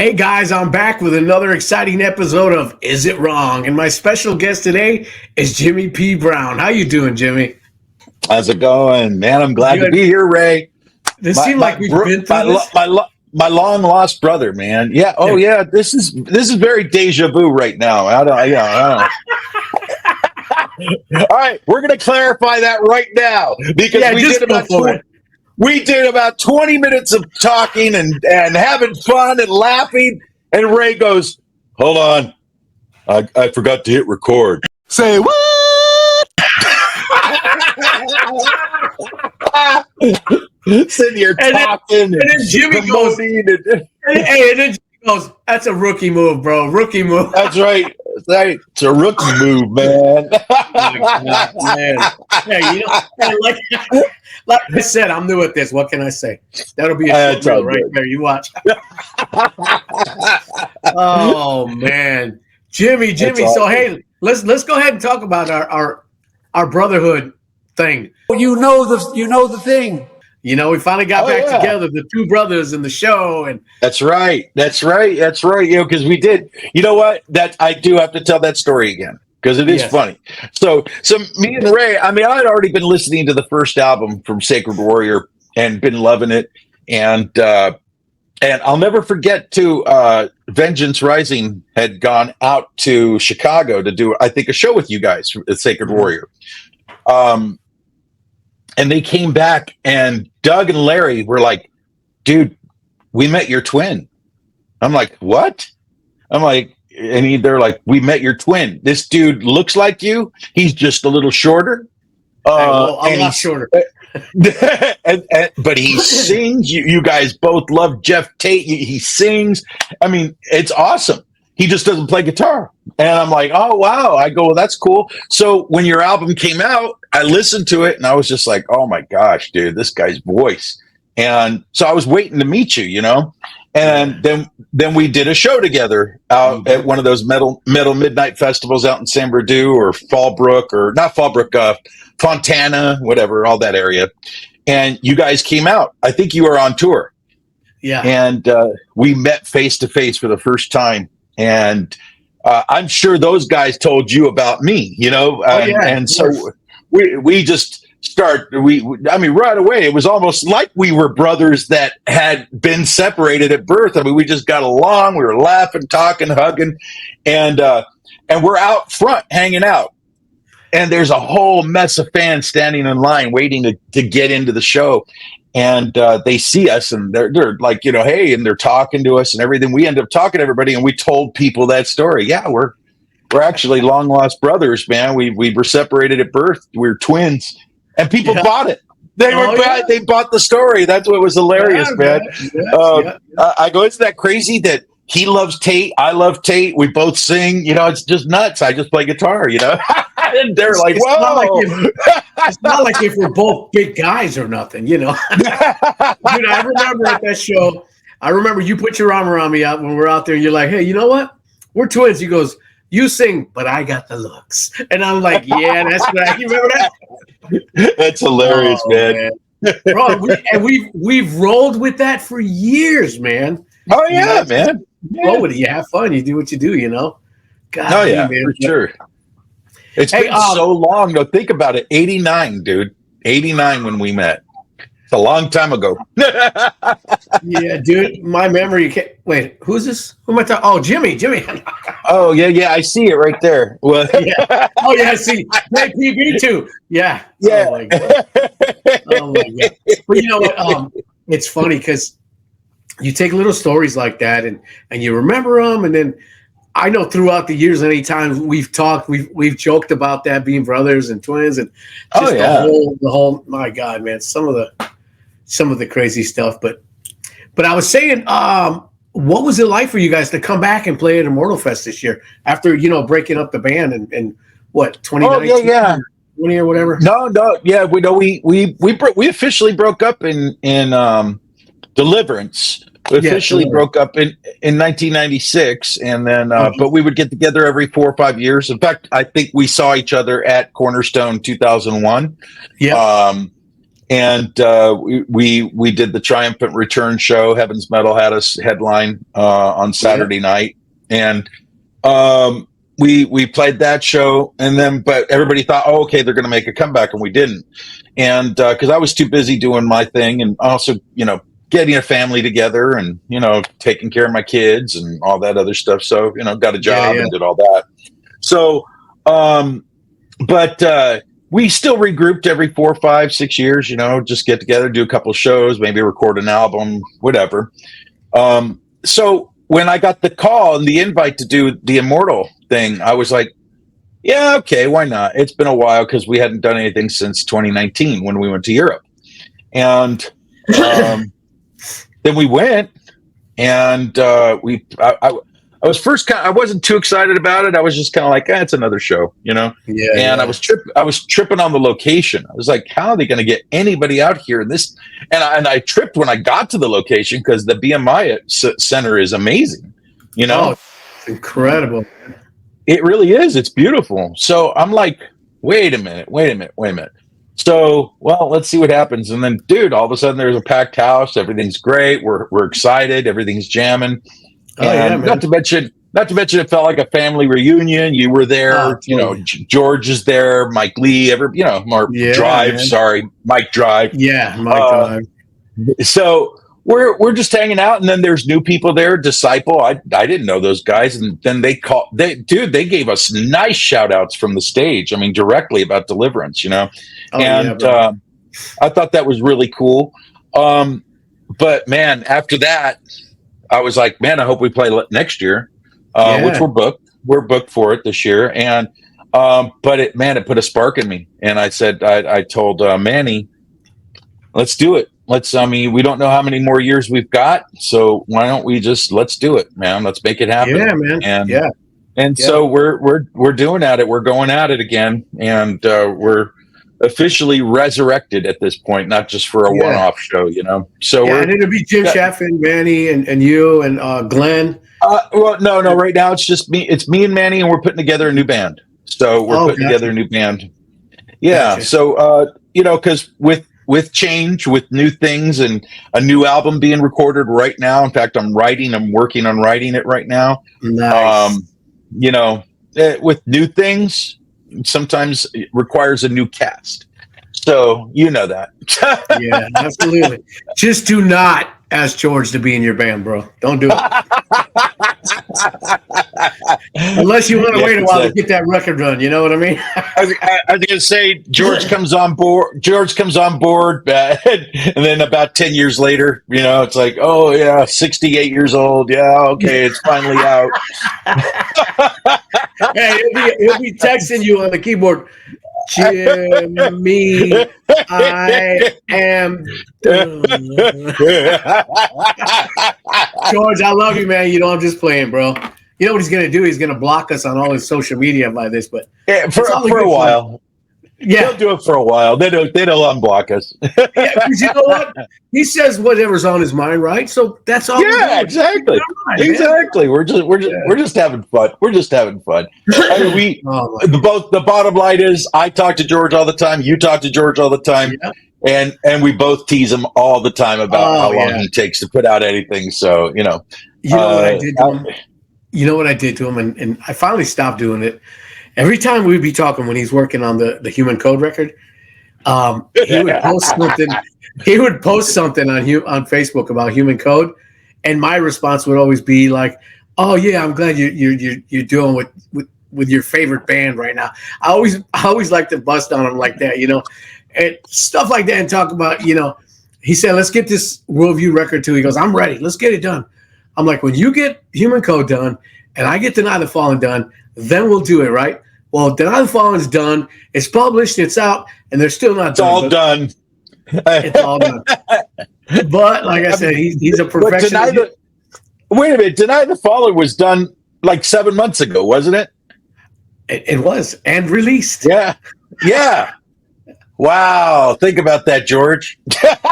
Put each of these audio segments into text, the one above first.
Hey guys, I'm back with another exciting episode of Is It Wrong? And my special guest today is Jimmy P. Brown. How you doing, Jimmy? How's it going, man? I'm glad to Good. be here, Ray. It seems like we've been through this. My long lost brother, man. Yeah. Oh, yeah. This is very deja vu right now. I don't. All right, we're going to clarify that right now because we did about 20 minutes of talking and having fun and laughing, and Ray goes, "Hold on, I forgot to hit record." Say what? Sitting here talking, and then Jimmy goes, and then Jimmy goes, "That's a rookie move, bro. Rookie move." That's right. It's a rookie move, man. God, man. Yeah, like I said, I'm new at this. What can I say? That'll be a short reel right there. You watch. Oh man, Jimmy. Awesome. So hey, let's go ahead and talk about our brotherhood thing. You know the thing. You know, we finally got back together, the two brothers in the show, and that's right. You know, because we did. You know what? That I do have to tell that story again because it is funny. So me and Ray. I mean, I had already been listening to the first album from Sacred Warrior and been loving it, and I'll never forget Vengeance Rising had gone out to Chicago to do, I think, a show with you guys at Sacred Warrior. And they came back, and Doug and Larry were like, "Dude, we met your twin." I'm like, "What?" I'm like, they're like, "We met your twin. This dude looks like you. He's just a little shorter. I'm not shorter." But he sings. You guys both love Jeff Tate. He sings. I mean, it's awesome. He just doesn't play guitar. And I'm like, "Oh, wow." I go, "Well, that's cool." So when your album came out, I listened to it and I was just like, "Oh my gosh, dude, this guy's voice." And so I was waiting to meet you, you know? And then we did a show together out at one of those metal midnight festivals out in San Bernardino or Fallbrook, or not Fallbrook, Fontana, whatever, all that area. And you guys came out. I think you were on tour. Yeah. And we met face to face for the first time. And I'm sure those guys told you about me, you know? And so we just right away, it was almost like we were brothers that had been separated at birth. I mean, we just got along. We were laughing, talking, hugging, and we're out front hanging out. And there's a whole mess of fans standing in line waiting to get into the show. And they see us and they're like, you know, "Hey," and they're talking to us and everything. We end up talking to everybody, and we told people that story. Yeah, we're actually long lost brothers, man. We were separated at birth. We're twins, and people bought it. They bought the story. That's what was hilarious, man. I go, "Isn't that crazy that he loves Tate, I love Tate, we both sing? You know, it's just nuts. I just play guitar, you know." And they're like, "Whoa." It's not like if we're both big guys or nothing, you know. Dude, I remember at that show, I remember you put your arm around me out when we're out there, and you're like, "Hey, you know what? We're twins." He goes, "You sing, but I got the looks." And I'm like, "Yeah, that's right." You remember that? That's hilarious, man. Bro, we've rolled with that for years, man. Oh yeah, man. Roll with it. You have fun. You do what you do, you know. God, oh yeah, man. For sure. It's been so long, though. Think about it. 89, dude. 89 when we met. It's a long time ago. Yeah, dude. My memory. Wait, who's this? Who am I talking? Oh, Jimmy. Oh, yeah. I see it right there. Well, yeah. Oh, yeah. I see. Hey, PB too. Yeah. Yeah. Oh my God. But you know what? It's funny because you take little stories like that and you remember them, and then I know throughout the years, anytime we've talked, we've joked about that, being brothers and twins, and just the whole. My God, man, some of the crazy stuff. But I was saying, what was it like for you guys to come back and play at Immortal Fest this year after breaking up the band and what 2019? Oh yeah. 20 or whatever. No, yeah, we officially broke up in Deliverance. We officially broke up in 1996, and then but we would get together every 4 or 5 years. In fact, I think we saw each other at Cornerstone 2001. Yeah. And we did the Triumphant Return show. Heaven's Metal had us headline on Saturday night, and we played that show. And then, but everybody thought, oh, okay, they're going to make a comeback, and we didn't. And because I was too busy doing my thing, and also, getting a family together, and taking care of my kids and all that other stuff. So got a job and did all that. So, but we still regrouped every 4, 5, 6 years, just get together, do a couple of shows, maybe record an album, whatever. So when I got the call and the invite to do the Immortal thing, I was like, yeah, okay, why not? It's been a while because we hadn't done anything since 2019 when we went to Europe. And then we went, and I was first I wasn't too excited about it. I was just kind of like, it's another show, Yeah. And I was tripping on the location. I was like, how are they going to get anybody out here in this? And I tripped when I got to the location because the BMI Center is amazing. Oh, it's incredible. It really is. It's beautiful. So I'm like, wait a minute. So, well, let's see what happens. And then, dude, all of a sudden there's a packed house. Everything's great. We're excited. Everything's jamming. And not to mention, it felt like a family reunion. You were there, George is there, Mike Lee, Mike Drive. Yeah, Mike Drive. So we're just hanging out, and then there's new people there. Disciple, I didn't know those guys, and then they gave us nice shout outs from the stage. I mean, directly about Deliverance, I thought that was really cool. But man, after that, I was like, man, I hope we play next year, which we're booked. We're booked for it this year. And, but it put a spark in me. And I said, I told Manny, let's do it. We don't know how many more years we've got. So why don't we let's do it, man. Let's make it happen. Yeah, man. And so we're doing at it. We're going at it again. And, we're officially resurrected at this point, not just for a one-off show, So and it'll be Jim Chaffin, Manny, and you and Glenn. Well, no. Right now it's just me. It's me and Manny, and we're putting together a new band. So we're putting together a new band. Yeah. Gotcha. So because with change, with new things, and a new album being recorded right now. In fact, I'm working on writing it right now. Nice. With new things, sometimes it requires a new cast. So that. Yeah, absolutely. Just do not ask George to be in your band, bro. Don't do it. Unless you want to wait a while to get that record done. You know what I mean? I was going to say George comes on board, and then about 10 years later, it's like, oh yeah, 68 years old. Yeah, okay, it's finally out. Hey, he'll be texting you on the keyboard. Jimmy, I am done. George, I love you, man. I'm just playing, bro. You know what he's going to do? He's going to block us on all his social media by this, but for a while. Yeah, they'll do it for a while. They don't unblock us. Yeah, because you know what? He says whatever's on his mind, right? So that's all. Yeah, exactly. Exactly. We're just having fun. We're just having fun. I mean, the bottom line is, I talk to George all the time. You talk to George all the time, and we both tease him all the time about how long he takes to put out anything. So You know what I did to him? You know what I did to him, and I finally stopped doing it. Every time we'd be talking when he's working on the Human Code record, he would post something. He would post something on Facebook about Human Code, and my response would always be like, "Oh yeah, I'm glad you're doing with your favorite band right now." I always like to bust on him like that, and stuff like that, and talk about He said, "Let's get this Worldview record too." He goes, "I'm ready. Let's get it done." I'm like, when you get Human Code done, and I get Deny the Fallen done, then we'll do it, right? Well, Deny the Fallen's done. It's published. It's out, and they're still not done. All done. It's all done. But like I said, he's a perfectionist. Wait a minute. Deny the Fallen was done like 7 months ago, wasn't it? It was, and released. Yeah. Yeah. Wow. Think about that, George.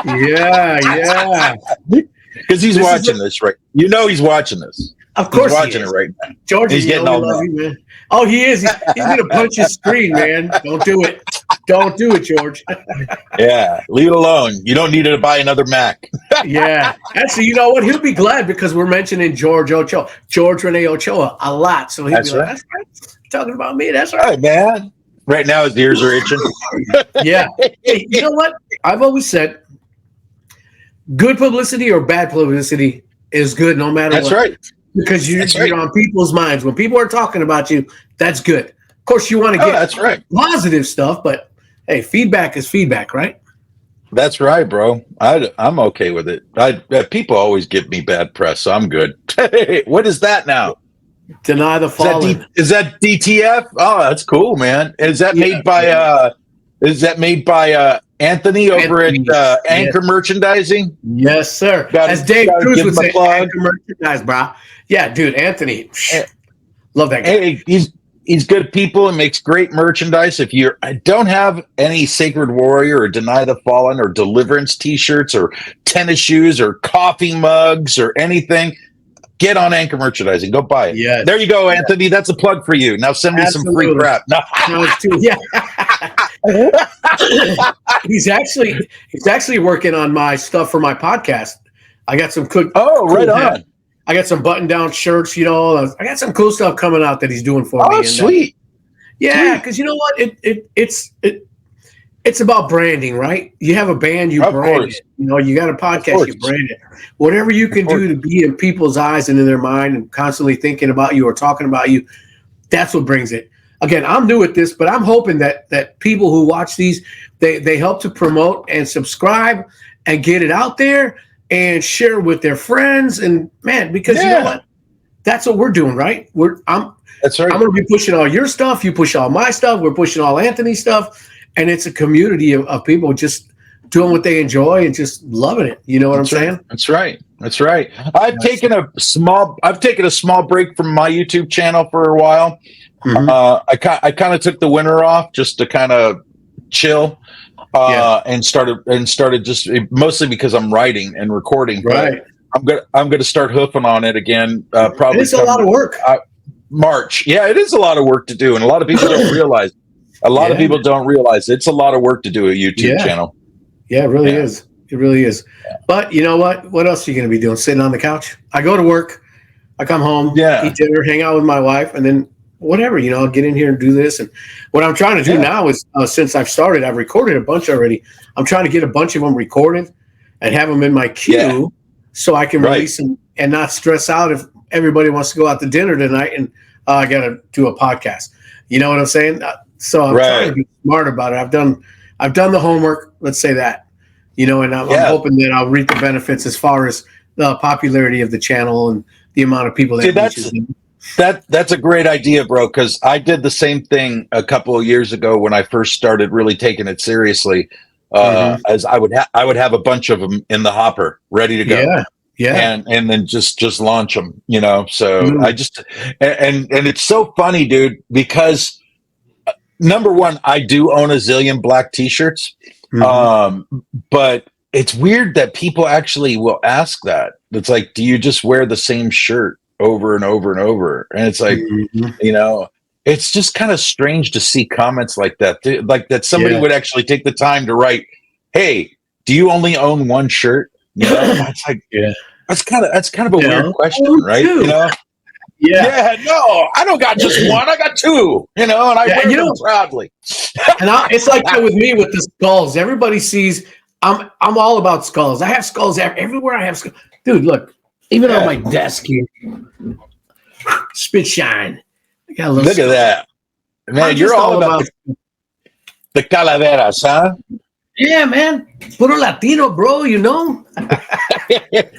Yeah. Because he's watching this, right? He's watching this. Of course, he's watching it right now. George, he's getting all that. Oh, he is. He's gonna punch his screen, man. Don't do it. Don't do it, George. Yeah, leave it alone. You don't need to buy another Mac. Yeah. Actually, you know what? He'll be glad because we're mentioning George Rene Ochoa a lot. So he'll be like, that's right. You're talking about me. That's right. Hey, man. Right now his ears are itching. Yeah. Hey, you know what? I've always said good publicity or bad publicity is good no matter what. That's right. Because you're on people's minds. When people are talking about you, that's good. Of course, you want to get that's right. positive stuff, but hey, feedback is feedback, right? That's right, bro. I'm okay with it. People always give me bad press, so I'm good. What is that now? Deny the fallen. Is that DTF? Oh, that's cool, man. Is that made by Anthony over at Anchor Merchandising? Yes, sir. As Dave Cruz would say, Anchor Merchandise, bro. Yeah, dude, Anthony. Love that guy. Hey, he's good people and makes great merchandise. If you don't have any Sacred Warrior or Deny the Fallen or Deliverance t-shirts or tennis shoes or coffee mugs or anything, get on Anchor Merchandising. Go buy it. Yes. There you go, Anthony. That's a plug for you. Now send me some free crap. No. Yeah. He's actually working on my stuff for my podcast. I got some cool. Oh, right on. I got some button-down shirts, I got some cool stuff coming out that he's doing for me. Oh, sweet. Yeah, because you know what? It's about branding, right? You have a band, you brand it. You got a podcast, you brand it. Whatever you can do to be in people's eyes and in their mind and constantly thinking about you or talking about you, that's what brings it. Again, I'm new at this, but I'm hoping that people who watch these, they help to promote and subscribe and get it out there and share with their friends. And man, because you know what? That's what we're doing, right? That's right. I'm going to be pushing all your stuff. You push all my stuff. We're pushing all Anthony's stuff. And it's a community of people just doing what they enjoy and just loving it. You know what I'm saying? That's right. That's right. I've taken a small break from my YouTube channel for a while. Mm-hmm. I kind of took the winter off just to kind of chill. And started just mostly because I'm writing and recording. Right. I'm gonna start hoofing on it again. Probably it's a lot of work. March. Yeah, it is a lot of work to do, and a lot of people don't realize. A lot of people don't realize it's a lot of work to do a YouTube channel. Yeah, it really is. It really is. But you know what? What else are you going to be doing? Sitting on the couch? I go to work. I come home. Eat dinner. Hang out with my wife, and then whatever, I'll get in here and do this. And what I'm trying to do now is, since I've started, I've recorded a bunch already. I'm trying to get a bunch of them recorded and have them in my queue so I can release them and not stress out if everybody wants to go out to dinner tonight and I got to do a podcast. You know what I'm saying? So I'm trying to be smart about it. I've done the homework. Let's say that, and I'm hoping that I'll reap the benefits as far as the popularity of the channel and the amount of people that reaches them. That's a great idea, bro, because I did the same thing a couple of years ago when I first started really taking it seriously. As I would have a bunch of them in the hopper ready to go. And then just launch them, So I just and it's so funny, dude, because number one, I do own a zillion black t-shirts. But it's weird that people actually will ask that. It's like, do you just wear the same shirt over and over and over? And it's like, it's just kind of strange to see comments like that. Like that somebody would actually take the time to write, hey, do you only own one shirt? It's like, that's kind of a weird question, right? No, I don't got just one. I got two, and I wear them proudly. And it's like that with me with the skulls. Everybody sees I'm all about skulls. I have skulls everywhere. I have skulls. Dude, look, even on my desk here, spit shine. I got a little look at that, man. You're all about the calaveras, huh? Yeah, man. Puro Latino, bro.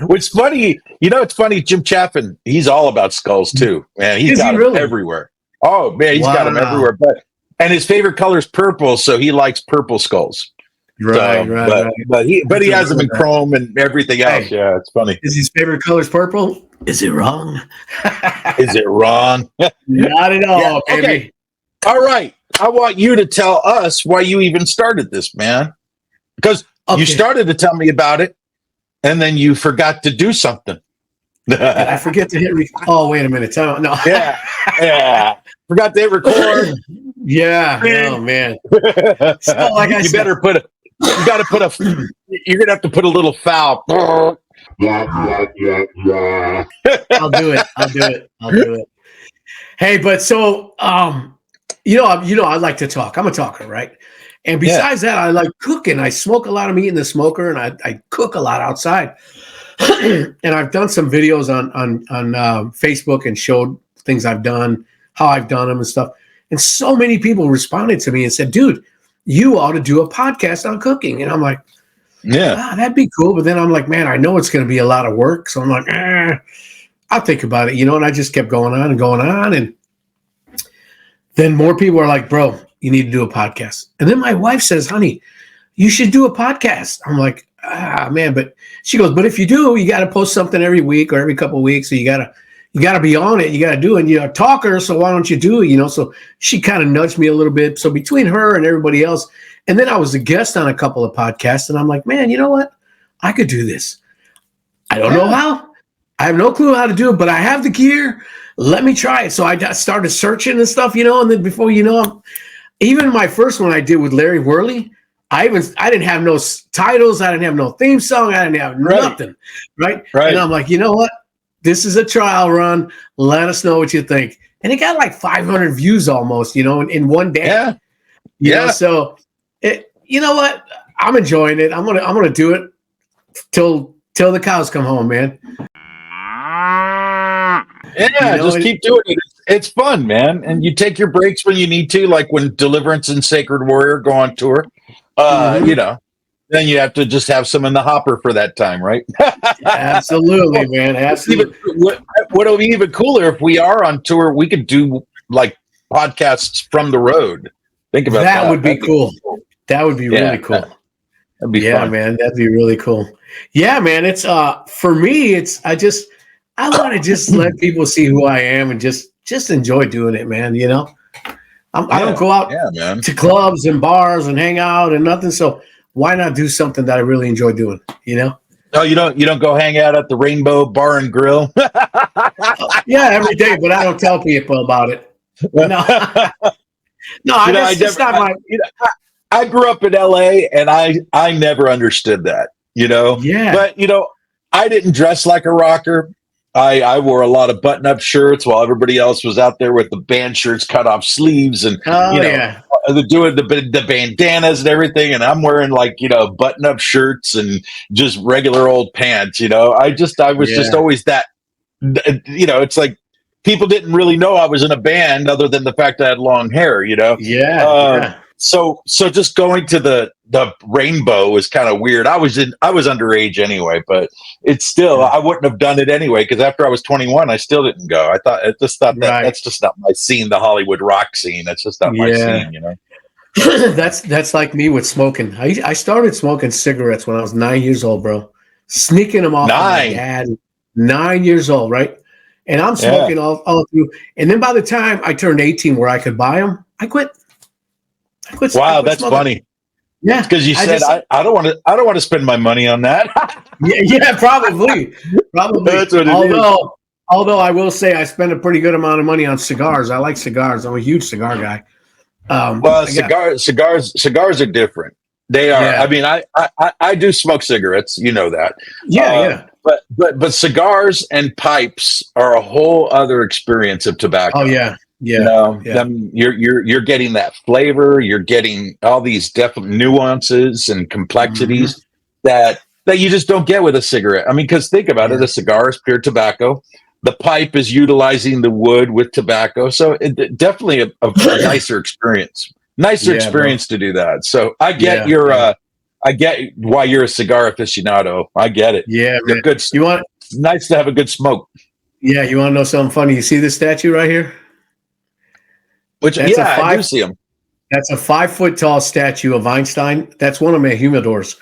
What's funny, it's funny. Jim Chaffin, he's all about skulls too, man. He's got them everywhere. Oh man, he's got them everywhere. And his favorite color is purple, so he likes purple skulls. Right. But he has them in chrome and everything else. Hey, yeah, it's funny. Is his favorite color purple? Is it wrong? Is it wrong? Not at all, baby. Okay. All right. I want you to tell us why you even started this, man. Because you started to tell me about it, and then you forgot to do something. I forget to hit record. Oh, wait a minute. No. Yeah. Forgot to hit record. Yeah. Oh man. So like I you said, better put a. You got to put a. You're gonna have to put a little foul. I'll do it. I'll do it. I'll do it. Hey, but so I like to talk. I'm a talker, right? And besides that, I like cooking. I smoke a lot of meat in the smoker, and I cook a lot outside. And I've done some videos on Facebook and showed things I've done, how I've done them and stuff. And so many people responded to me and said, dude, you ought to do a podcast on cooking. And I'm like, that'd be cool. But then I'm like, man, I know it's going to be a lot of work. So I'm like, I'll think about it, and I just kept going on and going on. And then more people are like, bro, you need to do a podcast. And then my wife says, honey, you should do a podcast. I'm like, man, but she goes, but if you do, you got to post something every week or every couple of weeks. So you got to be on it. You got to do it. And you're a talker. So why don't you do it? So she kind of nudged me a little bit. So between her and everybody else, and then I was a guest on a couple of podcasts, and I'm like, man, you know what? I could do this. I don't know how. I have no clue how to do it, but I have the gear. Let me try it. So I started searching and stuff, and then before you know, even my first one I did with Larry Worley, I didn't have no titles. I didn't have no theme song. I didn't have nothing. Right. And I'm like, you know what? This is a trial run. Let us know what you think. And it got like 500 views almost, in one day. Yeah. So you know what? I'm enjoying it. I'm gonna do it till the cows come home, man. Yeah, just keep doing it. It's fun, man. And you take your breaks when you need to, like when Deliverance and Sacred Warrior go on tour. Then you have to just have some in the hopper for that time, right? Absolutely, man. Absolutely. What'll be even cooler if we are on tour, we could do like podcasts from the road. Think about that. That would be cool. That would be really cool. That'd be fun. Man. That'd be really cool. Yeah, man. It's for me, I want to just let people see who I am and just enjoy doing it, man. I don't go out to clubs and bars and hang out and nothing. So why not do something that I really enjoy doing? No, you don't go hang out at the Rainbow Bar and Grill. Yeah, every day, but I don't tell people about it. No, I grew up in LA and I never understood that. Yeah. But I didn't dress like a rocker. I wore a lot of button-up shirts while everybody else was out there with the band shirts, cut off sleeves, and doing the bandanas and everything. And I'm wearing button-up shirts and just regular old pants. I was just always that. It's like people didn't really know I was in a band other than the fact I had long hair. So just going to the Rainbow was kind of weird. I was underage anyway, but it's still, I wouldn't have done it anyway, because after I was 21, I still didn't go. I just thought that's just not my scene, the Hollywood rock scene. That's just not my scene, That's like me with smoking. I started smoking cigarettes when I was 9 years old, bro. Sneaking them off my dad. 9 years old, right? And I'm smoking all through. And then by the time I turned 18 where I could buy them, I quit. Wow, that's smoking. Funny. Yeah, because you said I don't want to spend my money on that. yeah, probably. That's what it is. Although I will say I spend a pretty good amount of money on cigars. I like cigars. I'm a huge cigar guy. Cigars are different. They are. Yeah. I mean, I do smoke cigarettes. You know that. Yeah. But cigars and pipes are a whole other experience of tobacco. Oh yeah. You're getting that flavor. You're getting all these definite nuances and complexities that you just don't get with a cigarette. I mean, because think about it: a cigar is pure tobacco. The pipe is utilizing the wood with tobacco, so definitely a nicer experience. Experience to do that. So I get I get why you're a cigar aficionado. I get it. Yeah, man. Good. It's nice to have a good smoke. Yeah, you want to know something funny? You see this statue right here? I do see him. That's a 5 foot tall statue of Einstein. That's one of my humidors.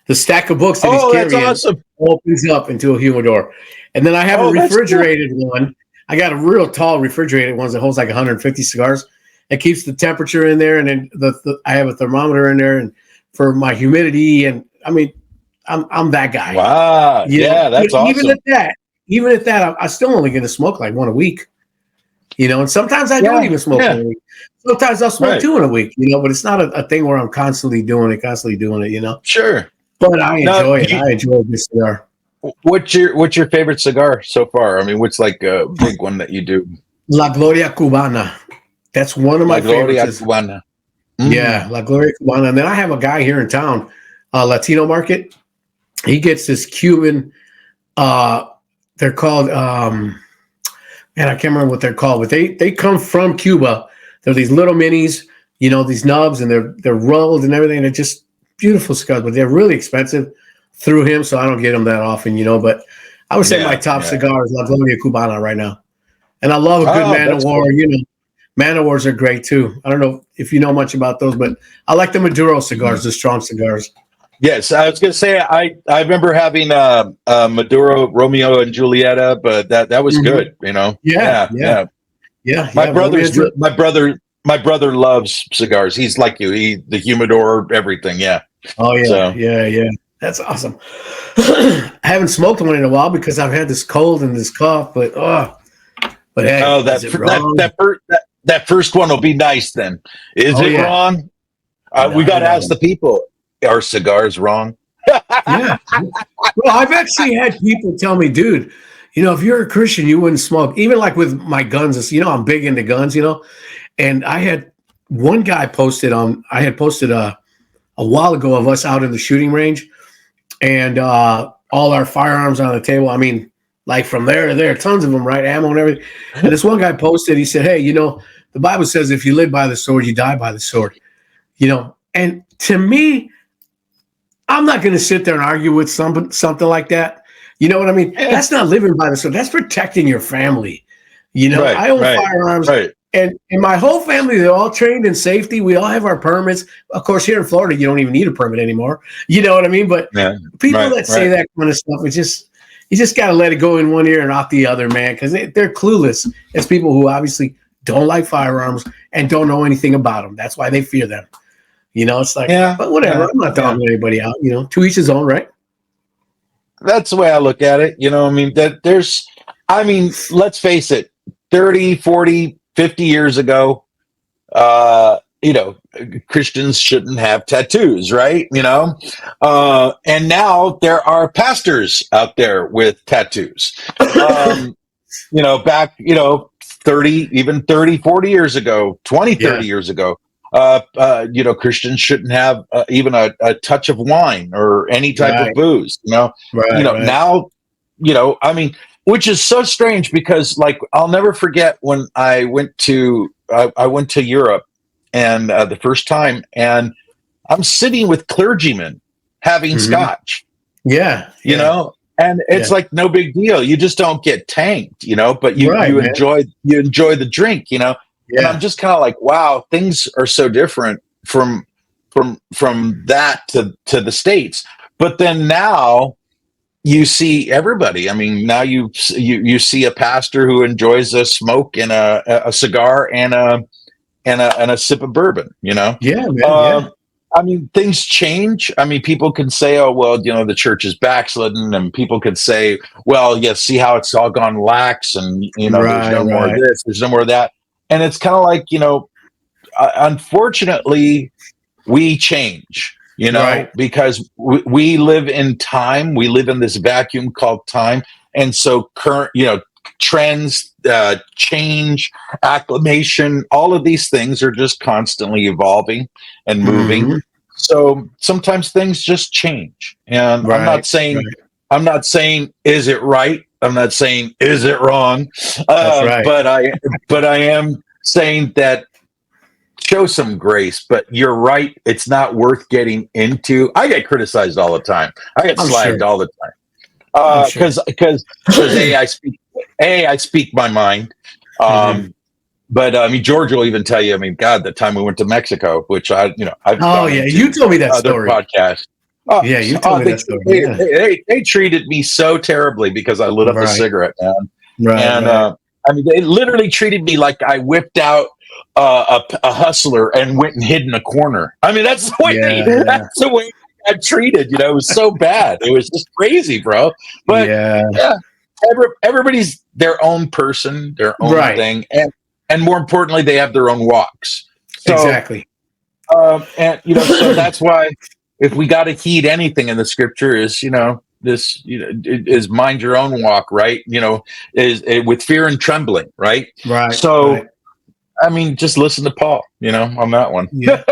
The stack of books that he's carrying opens up into a humidor. And then I have a refrigerated one. I got a real tall refrigerated one that holds like 150 cigars. It keeps the temperature in there, and then I have a thermometer in there, and for my humidity. And I mean, I'm that guy. Wow, that's awesome. Even at that, I'm still only going to smoke like one a week. And sometimes I don't even smoke one a week. Sometimes I'll smoke 2 in a week, but it's not a thing where I'm constantly doing it, Sure. But I enjoy it. I enjoy this cigar. What's your favorite cigar so far? I mean, what's like a big one that you do? La Gloria Cubana. That's one of my favorites. Cubana. Yeah, La Gloria Cubana. And then I have a guy here in town, Latino Market. He gets this Cuban. They're called. Man, I can't remember what they're called, but they come from Cuba. They're these little minis, these nubs, and they're rolled and everything. They're just beautiful cigars, but they're really expensive through him, so I don't get them that often, But I would say my top cigar is La Gloria Cubana right now. And I love a good Man of War. Cool. Man of Wars are great too. I don't know if you know much about those, but I like the Maduro cigars, the strong cigars. Yes, I was going to say I remember having Maduro Romeo and Julieta, but that was good. Yeah. My brother loves cigars. He's like you. The humidor, everything. Yeah. Oh yeah. Yeah. That's awesome. I haven't smoked one in a while because I've had this cold and this cough, but hey, that first one will be nice then. Is it wrong? We got to ask the people, are cigars wrong? Yeah. Well, I've actually had people tell me, dude, if you're a Christian, you wouldn't smoke. Even like with my guns, I'm big into guns, and I had one guy posted a while ago of us out in the shooting range and all our firearms on the table. I mean, like from there to there, tons of them, right? Ammo and everything. And this one guy posted, he said, hey, the Bible says if you live by the sword, you die by the sword, And to me, I'm not going to sit there and argue with something like that. You know what I mean? Yeah. That's not living by the sword. That's protecting your family. I own firearms. Right. And my whole family, they're all trained in safety. We all have our permits. Of course, here in Florida, you don't even need a permit anymore. You know what I mean? But people that say that kind of stuff, you just got to let it go in one ear and out the other, man, because they're clueless. It's people who obviously don't like firearms and don't know anything about them. That's why they fear them. It's like, but whatever. I'm not dogging anybody out. To each his own, right? That's the way I look at it. Let's face it, 30, 40, 50 years ago, Christians shouldn't have tattoos, right? And now there are pastors out there with tattoos. Back, 30, 40 years ago, 20, 30 years ago, Christians shouldn't have even a touch of wine or any type of booze, Now, which is so strange because I'll never forget when I went to Europe and the first time, and I'm sitting with clergymen having scotch, and it's like no big deal. You just don't get tanked, but you enjoy the drink, And I'm just kind of like, wow, things are so different from that to the States. But then now you see everybody. I mean, now you see a pastor who enjoys a smoke and a cigar and a sip of bourbon. Yeah, man. I mean, things change. I mean, people can say, oh, well, the church is backslidden, and people could say, well, see how it's all gone lax, and there's no more of this, there's no more of that. And it's kind of like, unfortunately, we change, because we live in time. We live in this vacuum called time. And so current, trends, change, acclimation, all of these things are just constantly evolving and moving. So sometimes things just change. And I'm not saying, is it right? I'm not saying, is it wrong? But I am saying that show some grace, but you're right. It's not worth getting into. I get criticized all the time. I get slagged all the time. Because I speak my mind. But I mean, George will even tell you, the time we went to Mexico, which I've you told me that story. Podcast. You told me that story. They treated me so terribly because I lit up a cigarette, man. They literally treated me like I whipped out a hustler and went and hid in a corner. That's the way that's the way I got treated. It was so bad. It was just crazy, bro. But everybody's their own person, their own thing, and more importantly, they have their own walks. So, exactly. And so that's why if we got to heed anything in the scripture is, this, is mind your own walk, right? Is with fear and trembling, right? Right. So, right. I mean, just listen to Paul, on that one. Yeah.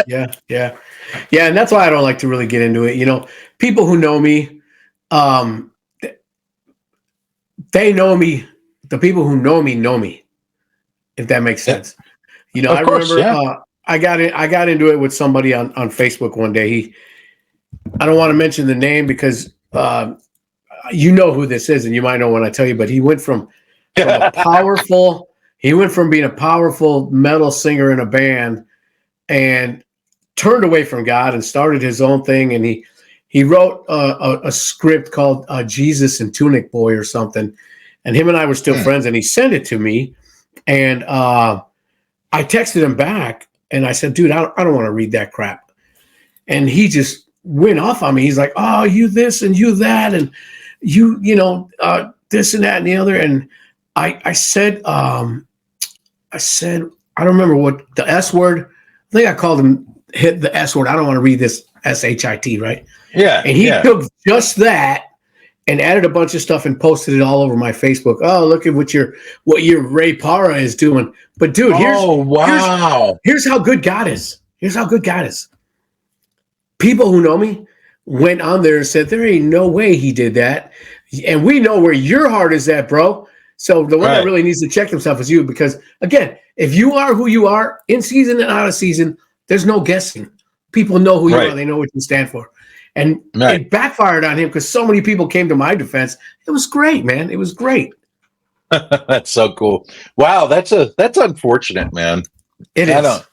And that's why I don't like to really get into it. People who know me, they know me. The people who know me, if that makes sense. I course, remember I got into it with somebody on Facebook one day. I don't want to mention the name because you know who this is, and you might know when I tell you, but he went from being a powerful metal singer in a band and turned away from God and started his own thing. And he wrote a script called Jesus and Tunic Boy or something. And him and I were still friends, and he sent it to me. And I texted him back and I said, dude, I don't want to read that crap. And he just went off on me. He's like, oh, you this and you that. And you this and that and the other. And I said, I don't remember what the S word. I think I called him hit the S word. I don't want to read this SHIT, right? Yeah. And he took just that and added a bunch of stuff and posted it all over my Facebook. Oh, look at what your Ray Parra is doing. But dude, here's how good God is. Here's how good God is. People who know me went on there and said, there ain't no way he did that. And we know where your heart is at, bro. So the one that really needs to check himself is you, because again, if you are who you are in season and out of season, there's no guessing. People know who you are. They know what you stand for. And it backfired on him because so many people came to my defense. It was great, man. It was great. That's so cool. Wow. That's unfortunate, man. It is.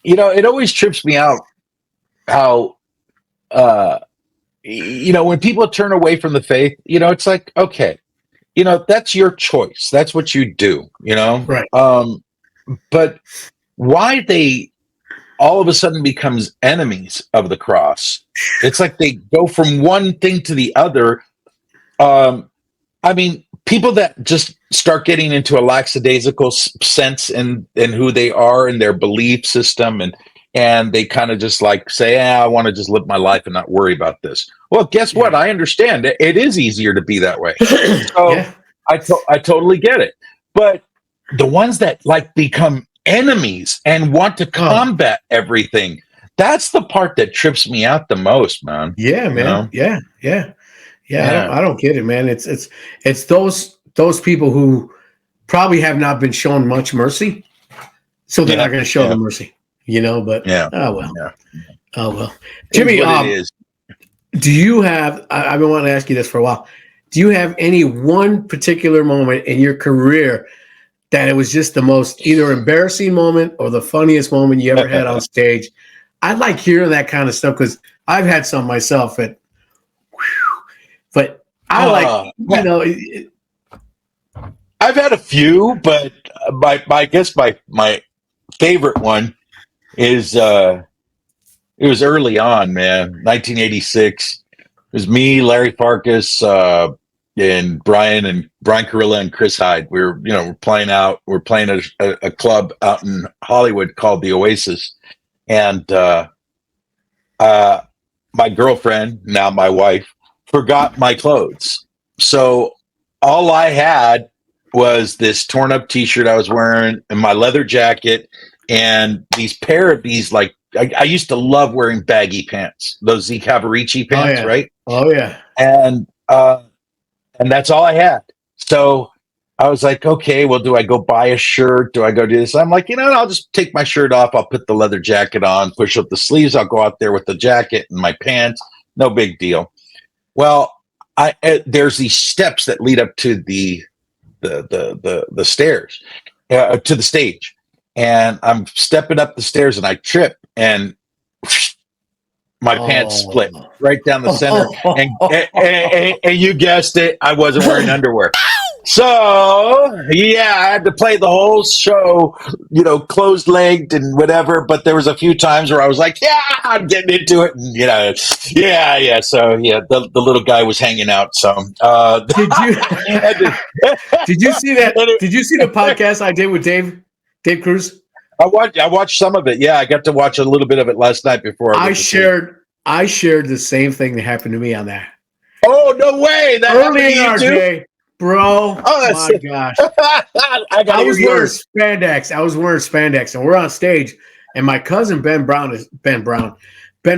It always trips me out how, when people turn away from the faith, it's like, okay, that's your choice. That's what you do, Right. But why they all of a sudden becomes enemies of the cross. It's like they go from one thing to the other. I mean, people that just start getting into a lackadaisical sense in who they are and their belief system, and they kind of just like say, I want to just live my life and not worry about this. Well, guess what? I understand. It is easier to be that way. So I totally get it. But the ones that like become enemies and want to combat everything, that's the part that trips me out the most, man. Yeah, man. Yeah. I don't get it, man. It's those people who probably have not been shown much mercy, so they're not going to show them mercy, but oh well. Jimmy, do you have, I've been wanting to ask you this for a while, do you have any one particular moment in your career that it was just the most either embarrassing moment or the funniest moment you ever had on stage? I like hearing that kind of stuff because I've had some myself. But I I've had a few, but I guess my favorite one is it was early on, man, 1986. It was me, Larry Farkas, and Brian Carilla and Chris Hyde. We're playing out. We're playing at a club out in Hollywood called the Oasis, and my girlfriend, now my wife, forgot my clothes. So all I had was this torn up T-shirt I was wearing and my leather jacket and these pair of these like I used to love wearing baggy pants, those Z Cavarici pants, right? Oh yeah, and that's all I had. So I was like, okay, well, do I go buy a shirt? Do I go do this? I'm like, I'll just take my shirt off. I'll put the leather jacket on, push up the sleeves. I'll go out there with the jacket and my pants. No big deal. Well, there's these steps that lead up to the stairs, to the stage. And I'm stepping up the stairs and I trip and my pants split right down the center. And you guessed it, I wasn't wearing underwear. So, I had to play the whole show, closed-legged and whatever. But there was a few times where I was like, I'm getting into it. And, So, the little guy was hanging out. So, did you see that? Did you see the podcast I did with Dave Cruz? I watched some of it. Yeah, I got to watch a little bit of it last night before I shared the same thing that happened to me on that. Oh, no way! That early in our day, bro. Oh my gosh! I was wearing spandex. And we're on stage, and my cousin Ben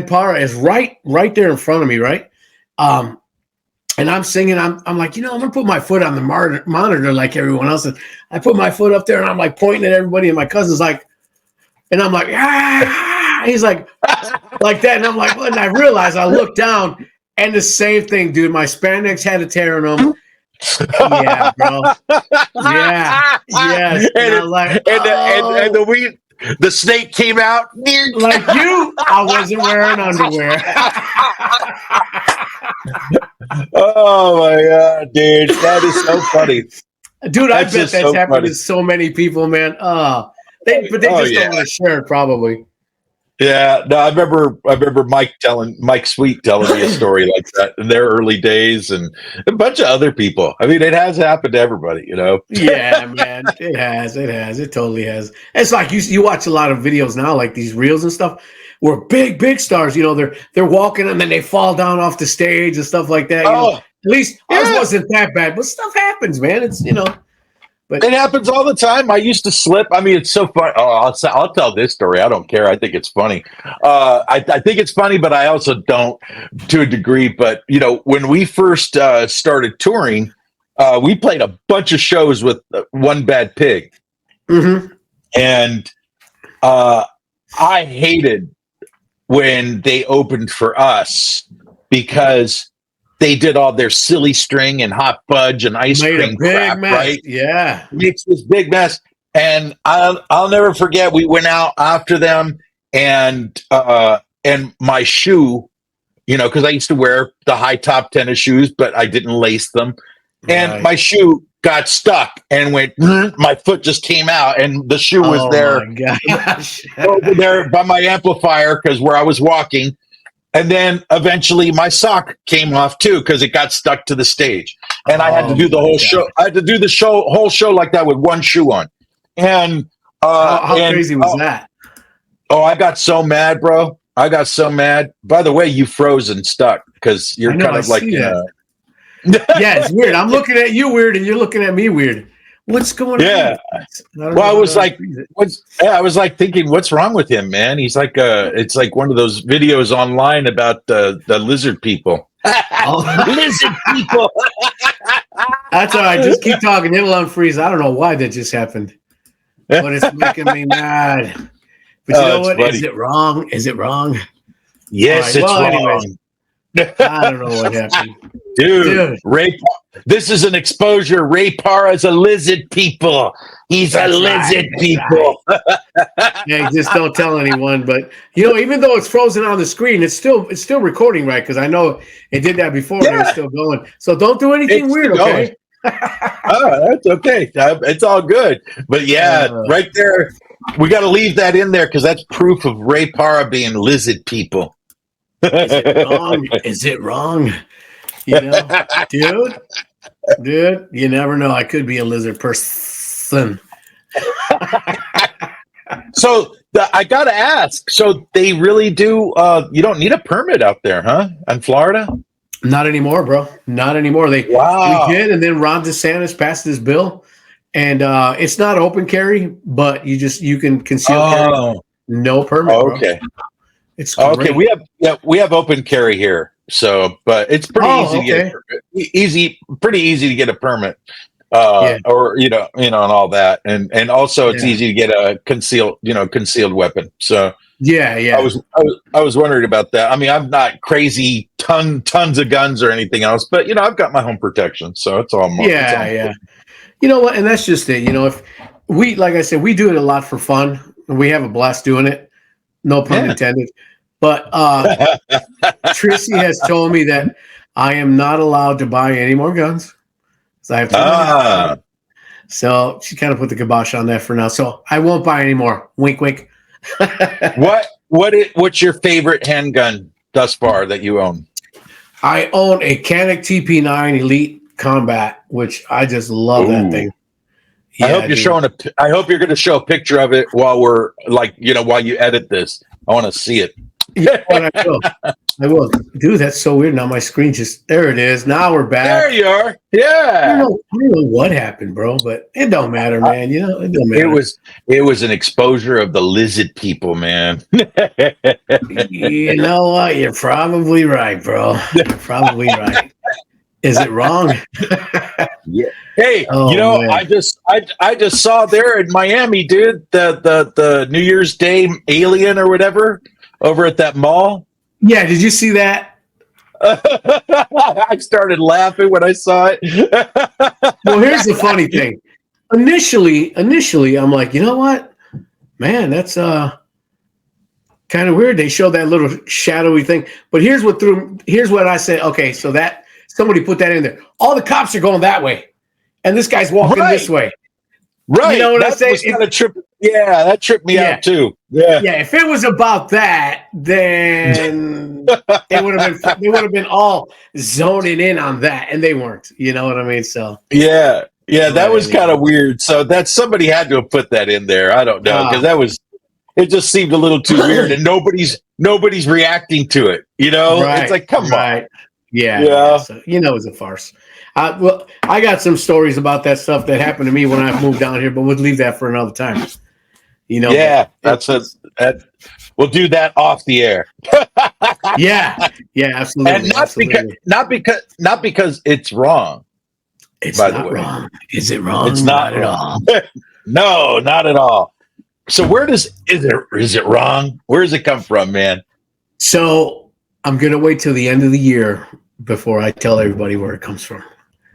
Parra is right there in front of me, right? And I'm singing. I'm like, I'm gonna put my foot on the monitor like everyone else. And I put my foot up there, and I'm like pointing at everybody. And my cousin's like, and I'm like, ah. He's like that, and I'm like, what? And I realized I looked down, and the same thing, dude. My spandex had a tear in them. Yeah, bro. Yeah, yes. And I'm like, and the snake came out like you. I wasn't wearing underwear. Oh my god, dude, that is so funny, dude. I bet that's happened to so many people, man. They just don't want to share it, probably. Yeah, no, I remember Mike Sweet telling me a story like that in their early days, and a bunch of other people. I mean, it has happened to everybody, Yeah, man, it has. It totally has. It's like you watch a lot of videos now, like these reels and stuff, where big stars, they're walking and then they fall down off the stage and stuff like that. At least ours wasn't that bad, but stuff happens, man. It's But it happens all the time. I used to slip. I mean, it's so funny. Oh, I'll tell this story. I don't care. I think it's funny. I think it's funny, but I also don't to a degree. But, when we first started touring, we played a bunch of shows with One Bad Pig. Mm-hmm. And I hated when they opened for us because they did all their silly string and hot fudge and ice cream crap, mess. Right? Yeah, it's this big mess. And I'll never forget. We went out after them, and my shoe, because I used to wear the high top tennis shoes, but I didn't lace them, and my shoe got stuck and went. My foot just came out, and the shoe was there, my gosh. over there by my amplifier because where I was walking. And then eventually my sock came off too because it got stuck to the stage, and I had to do the whole show. I had to do the whole show like that with one shoe on. And how crazy was that? Oh, I got so mad, bro. I got so mad. By the way, you froze and stuck because you're kind of like, yeah, it's weird. I'm looking at you weird, and you're looking at me weird. What's going on? Yeah. Well, I was like, I was like thinking, what's wrong with him, man? He's like, it's like one of those videos online about the lizard people. Lizard people. That's all right. Just keep talking. It'll unfreeze. I don't know why that just happened, but it's making me mad. But you know what? Funny. Is it wrong? Is it wrong? Yes, it's wrong. Anyways, I don't know what happened. Dude, Ray, this is an exposure. Ray Parra's a lizard people. He's a lizard people. Yeah, just don't tell anyone. But even though it's frozen on the screen, it's still recording, right? Because I know it did that before. Yeah. And it's still going. So don't do anything weird, okay? Oh, that's okay. It's all good. But yeah, right there, we got to leave that in there because that's proof of Ray Parra being lizard people. Is it wrong? Is it wrong? Dude, you never know. I could be a lizard person. So I got to ask. So they really do. You don't need a permit out there, huh? In Florida? Not anymore, bro. Not anymore. We did, and then Ron DeSantis passed this bill, and it's not open carry, but you can conceal carry, no permit. Okay. Bro. It's okay. We have open carry here, so but it's pretty easy to get pretty easy to get a permit, or and all that, and also it's easy to get a concealed weapon. So yeah. I was wondering about that. I mean, I'm not crazy tons of guns or anything else, but I've got my home protection, so it's all yeah. You know what? And that's just it. If we, like I said, we do it a lot for fun. We have a blast doing it. No pun intended. But Trissy has told me that I am not allowed to buy any more guns. So I have to. So she kind of put the kibosh on that for now. So I won't buy any more. Wink, wink. What's your favorite handgun thus far that you own? I own a Canik TP9 Elite Combat, which I just love that thing. I hope you're showing I hope you're going to show a picture of it while we're while you edit this. I want to see it. Yeah, I will. Dude, that's so weird. Now my screen there it is. Now we're back. There you are. Yeah. I don't know what happened, bro, but it don't matter, man. It don't matter. It was an exposure of the lizard people, man. You know what? You're probably right, bro. You're probably right. Is it wrong? Yeah. Hey, man. I just saw there in Miami, dude, the New Year's Day alien or whatever over at that mall. Yeah, did you see that? I started laughing when I saw it. Well, here's the funny thing. Initially, I'm like, you know what? Man, that's kind of weird. They showed that little shadowy thing. But here's what I said. Okay, so that somebody put that in there. All the cops are going that way. And this guy's walking this way. Right. You know what I'm saying? Yeah, that tripped me out too. Yeah. Yeah, if it was about that, then they would have been all zoning in on that, and they weren't. You know what I mean? So yeah, that was kind of weird. So somebody had to have put that in there. I don't know, because it just seemed a little too weird, and nobody's reacting to it. Right, it's like, come on. Yeah. So, it's a farce. Well, I got some stories about that stuff that happened to me when I moved down here, but we'll leave that for another time. Yeah, we'll do that off the air. yeah, absolutely. And not because it's wrong. It's not wrong. Is it wrong? It's not at all. No, not at all. So is it wrong? Where does it come from, man? So I'm gonna wait till the end of the year before I tell everybody where it comes from.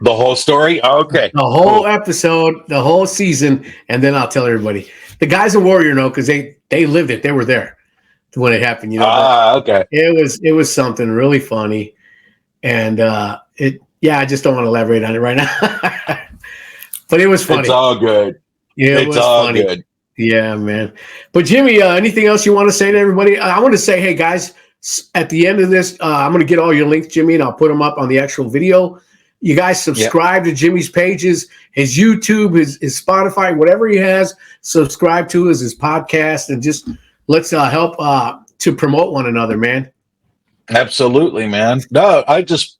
The whole story? Okay. The whole episode, the whole season, and then I'll tell everybody. The guys in Warrior know because they lived it. They were there when it happened. Okay. It was something really funny, and I just don't want to elaborate on it right now. But it was funny. It's all good. Yeah, it was funny. Good. Yeah, man. But Jimmy, anything else you want to say to everybody? I want to say, hey guys, at the end of this, I'm going to get all your links, Jimmy, and I'll put them up on the actual video. You guys subscribe to Jimmy's pages, his YouTube, his Spotify, whatever he has. Subscribe to his podcast, and just let's help to promote one another, man. Absolutely, man. No, I'm just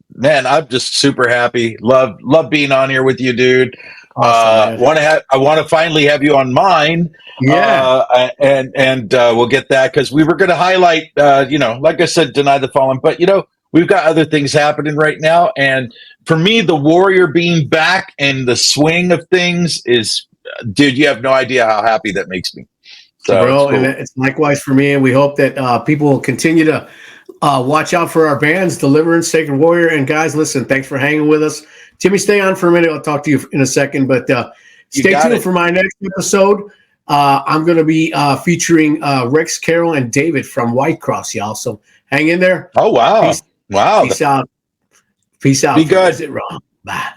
super happy. Love being on here with you, dude. Awesome, I want to finally have you on mine. Yeah. And we'll get that because we were going to highlight, like I said, Deny the Fallen, but we've got other things happening right now. And for me, the Warrior being back and the swing of things is, dude, you have no idea how happy that makes me. So, bro, and it's likewise for me. And we hope that people will continue to watch out for our bands, Deliverance, Sacred Warrior. And guys, listen, thanks for hanging with us. Jimmy, stay on for a minute. I'll talk to you in a second, but stay tuned for my next episode. I'm going to be featuring Rex Carroll and David from White Cross, y'all. So hang in there. Oh, wow. Peace out. Be good. Is it wrong? Bye.